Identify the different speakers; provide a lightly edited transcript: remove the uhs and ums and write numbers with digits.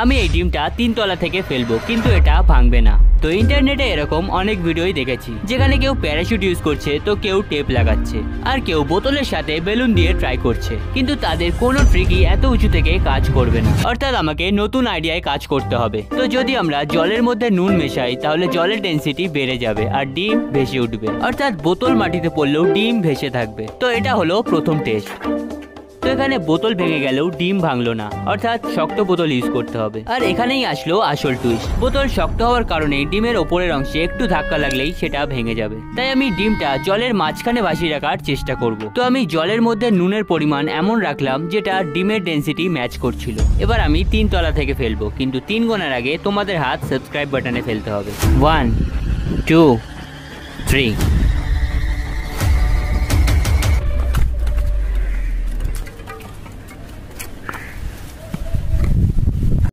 Speaker 1: আমি এই ডিমটা 3 তলা থেকে ফেলবো, কিন্তু এটা ভাঙবে না। তো ইন্টারনেটে এরকম অনেক ভিডিওই দেখেছি যেখানে কেউ প্যারাশুট ইউজ করছে, তো কেউ টেপ লাগাচ্ছে, আর কেউ বোতলের সাথে বেলুন দিয়ে ট্রাই করছে, কিন্তু তাদের কোনো ট্রিকই এত উঁচু থেকে কাজ করবে না। অর্থাৎ আমাকে নতুন আইডিয়ায় কাজ করতে হবে। তো যদি আমরা জলের মধ্যে নুন মেশাই তাহলে জলের ডেনসিটি বেড়ে যাবে আর ডিম ভেসে উঠবে, অর্থাৎ বোতল মাটিতে পড়লেও ডিম ভেসে থাকবে। তো এটা হলো প্রথম টেস্ট। তো এখানে বোতল ভেঙে গেলেও ডিম ভাঙলো না, অর্থাৎ শক্ত বোতল ইউজ করতে হবে। আর এখানেই আসলো আসল টুইস্ট। বোতল শক্ত হওয়ার কারণে ডিমের ওপরের অংশে একটু ধাক্কা লাগলেই সেটা ভেঙে যাবে। তাই আমি ডিমটা জলের মাঝখানে ভাসিয়ে রাখার চেষ্টা করব। তো আমি জলের মধ্যে নুনের পরিমাণ এমন রাখলাম যেটা ডিমের ডেনসিটি ম্যাচ করছিল। এবার আমি 3 তলা থেকে ফেলবো, কিন্তু 3 গোনার আগে তোমাদের হাত সাবস্ক্রাইব বাটনে ফেলতে হবে। 1 2 3